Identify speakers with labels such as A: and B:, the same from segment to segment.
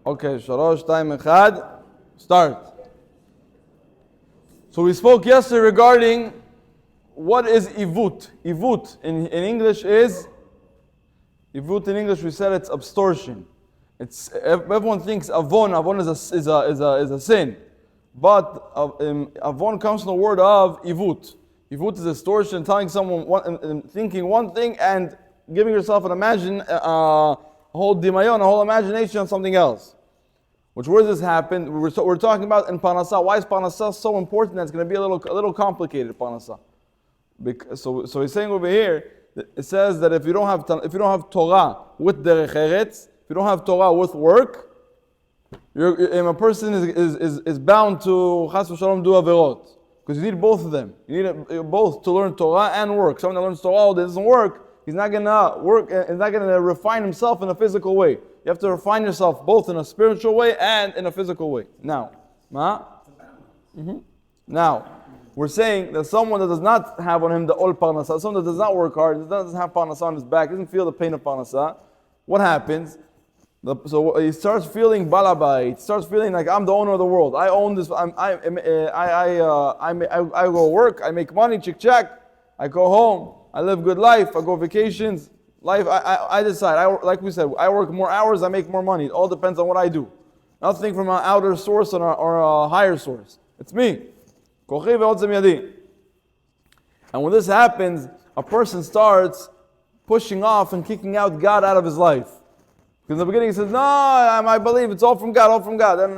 A: Okay, shalosh, time, echad, start. So we spoke yesterday regarding what is ivut. Ivut in English is, ivut in English we said it's absorption. Everyone thinks avon is a sin. But avon comes from the word of ivut. Ivut is distortion, telling someone, thinking one thing and giving yourself a whole dimayon, a whole imagination on something else. Where does this happen? We're talking about in Parnasah. Why is Parnasah so important? That's going to be a little complicated, Parnasah. So he's saying over here, it says that if you don't have Torah with derech eretz, if you don't have Torah with work, a person is bound to chas v'shalom do averot. Because you need both of them. You need both to learn Torah and work. Someone that learns Torah all day doesn't work, he's not going to work, he's not going to refine himself in a physical way. You have to refine yourself both in a spiritual way and in a physical way. Now, we're saying that someone that does not have on him the ol parnasah, someone that does not work hard, doesn't have parnasah on his back, doesn't feel the pain of parnasah, what happens? So he starts feeling balabait, starts feeling like I'm the owner of the world. I own this. I go work. I make money. Check. I go home. I live good life. I go vacations. Life. I decide. Like we said, I work more hours. I make more money. It all depends on what I do. Nothing from an outer source or a higher source. It's me. And when this happens, a person starts pushing off and kicking out God out of his life. Because in the beginning he says, "No, I believe it's all from God, all from God." Then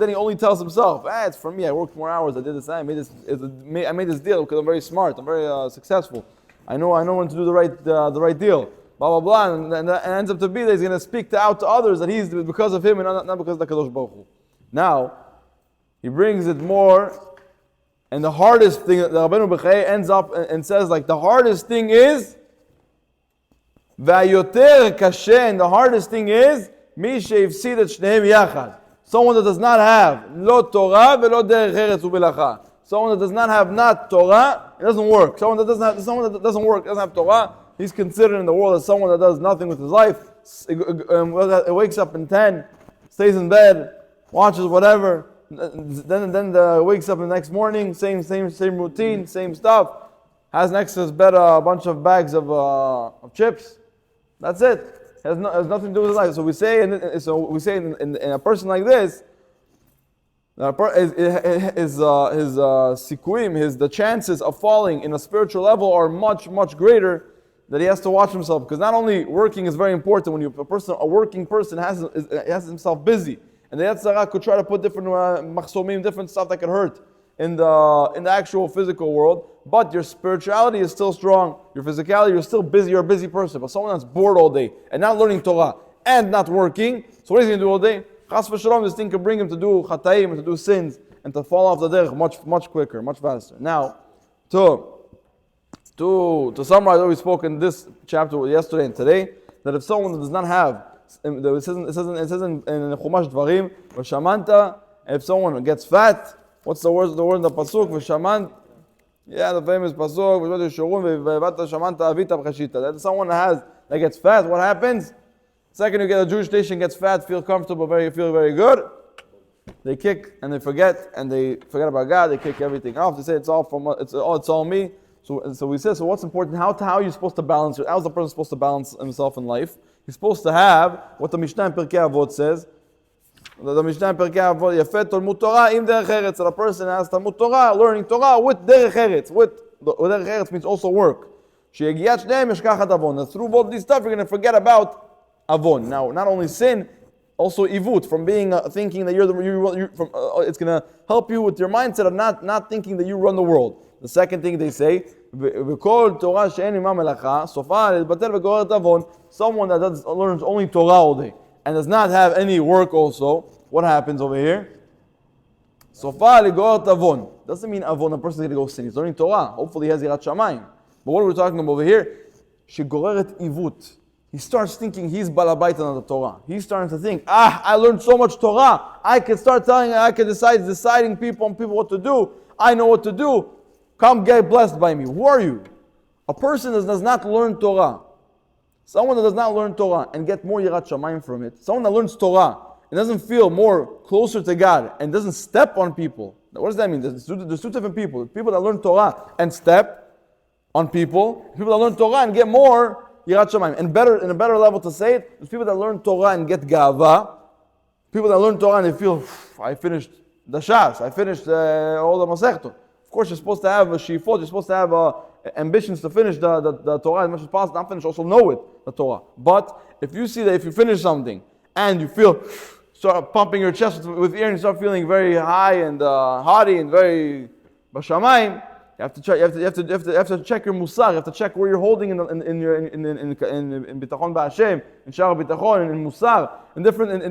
A: he only tells himself, "It's for me. I worked more hours. I did this. I made this deal because I'm very smart. I'm very successful. I know when to do the right deal." Blah blah blah, and it ends up to be that he's going to speak out to others that he's because of him and not because of the Kadosh Baruch Hu. Now he brings it more, and the hardest thing, the Rabbeinu B'chai ends up and says, like, the hardest thing is. V'ayoter kashe, and the hardest thing is mi she'ifsid et shneim yachad. Someone that does not have lo Torah velo derech eretz u'belacha. Someone that does not have not Torah, it doesn't work. Someone that doesn't work, doesn't have Torah, he's considered in the world as someone that does nothing with his life. Wakes up in 10, stays in bed, watches whatever, then wakes up the next morning, same routine, same stuff. Has next to his bed a bunch of bags of chips. That's it. It has nothing to do with his life. So we say in a person like this, his sikuim, the chances of falling in a spiritual level are much, much greater. That he has to watch himself, because not only working is very important. When a working person has himself busy, and the Yetzirah could try to put different machsomim, different stuff that could hurt in the actual physical world, but your spirituality is still strong. Your physicality, you're still busy. You're a busy person. But someone that's bored all day and not learning Torah and not working, so what is he going to do all day? Chas v'shalom, this thing can bring him to do chataim and to do sins and to fall off the derech much quicker, much faster. Now, to summarize what we spoke in this chapter yesterday and today, that if someone does not have, it says in Chumash Dvarim, v'shamanta, if someone gets fat, what's the word in the pasuk? V'shamant. Yeah, the famous pasuk. That someone that gets fat, what happens? Second, you get a Jewish nation gets fat, feel comfortable, feel very good. They kick and they forget about God. They kick everything off. They say it's all me. So we say, so what's important? How are you supposed to balance it? How is the person supposed to balance himself in life? He's supposed to have what the Mishnah in Pirkei Avot says. The Mishnah in Pirkei Avot, Yafet Talmud Torah im derech eretz. So the person has Talmud Torah, learning Torah with derech eretz. With derech eretz means also work. She'egiat shneim eshkachat avon. Through both these stuff, you're going to forget about avon. Now, not only sin, also ivut, from being thinking that it's going to help you with your mindset of not thinking that you run the world. The second thing they say, v'kol Torah she'en ima melacha, sofa l'batel v'goret avon. Someone that learns only Torah all day and does not have any work also, what happens over here? Sofa l'goret avon. Doesn't mean avon, a person is going to go sin. He's learning Torah. Hopefully he has yirat shamayim. But what we're talking about over here, shegoreret ivut. He starts thinking he's balabait on the Torah. He's starting to think, I learned so much Torah. I can deciding people what to do. I know what to do. Come get blessed by me. Who are you? A person that does not learn Torah Someone that does not learn Torah and get more Yirat Shamayim from it, someone that learns Torah and doesn't feel more closer to God and doesn't step on people. What does that mean? There's two different people. People that learn Torah and step on people. People that learn Torah and get more Yirat Shamayim. And in a better level to say it, there's people that learn Torah and get Gava. People that learn Torah and they feel, I finished the Shas, I finished all the Masechtot. Of course, you're supposed to have a shifot, you're supposed to have ambitions to finish the Torah as much as possible, not finish, also know it, the Torah. But if you see that if you finish something and you feel, start pumping your chest with air and you start feeling very high and haughty and very bashamayim, you have to check your musar. You have to check where you're holding in bitachon ba'Hashem, in shar bitachon, in musar, in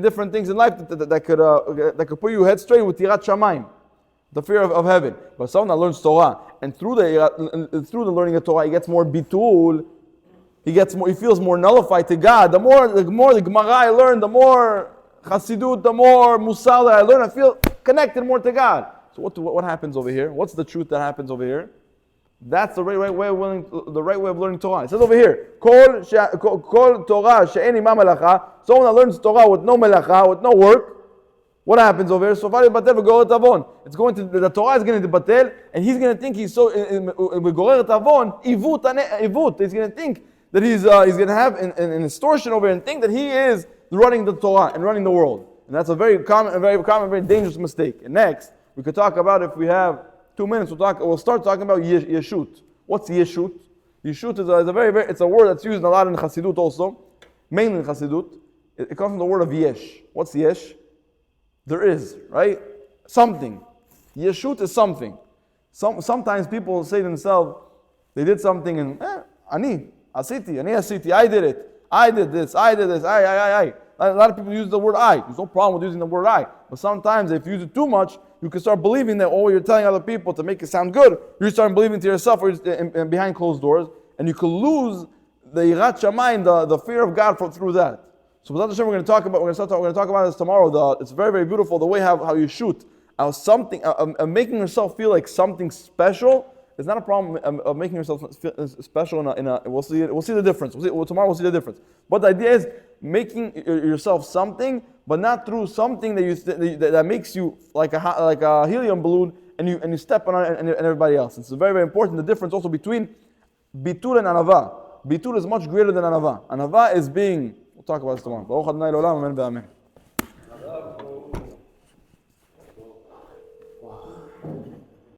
A: different things in life that could put you head straight with tirat shamayim, the fear of heaven. But someone that learns Torah and through the learning of Torah, he gets more bitul. He feels more nullified to God. The more the Gemara I learn, the more Chassidut, the more Musar that I learn, I feel connected more to God. So what happens over here? What's the truth that happens over here? That's the right way of learning Torah. It says over here, Kol Torah she'en ima melacha. Someone that learns Torah with no melacha, with no work, what happens over here? So far, it's going to the Torah is going to batel, and he's going to think he's so begorer tavon ivut. He's going to think that he's going to have an distortion over here and think that he is running the Torah and running the world. And that's a very common, very dangerous mistake. And next, we could talk about, if we have 2 minutes, we'll start talking about yeshut. What's yeshut? Yeshut is it's a word that's used a lot in Chassidut also, mainly in Chassidut. It comes from the word of yesh. What's yesh? There is, right? Something. Yeshut is something. Sometimes people say to themselves, they did something and, ani asiti, I did it. I did this, I. A lot of people use the word I. There's no problem with using the word I. But sometimes if you use it too much, you can start believing that, you're telling other people to make it sound good. You're starting believing to yourself or behind closed doors. And you can lose the Yirat Shamayim, the fear of God through that. So we're going to talk about this tomorrow. It's very, very beautiful, the way how you shoot. Making yourself feel like something special is not a problem of making yourself feel special we'll see the difference. Tomorrow we'll see the difference. But the idea is making yourself something, but not through something that makes you like a helium balloon and you step on it and everybody else. It's very, very important. The difference also between bitul and anava. Bitul is much greater than anava. Anava is being, we'll talk about this tomorrow.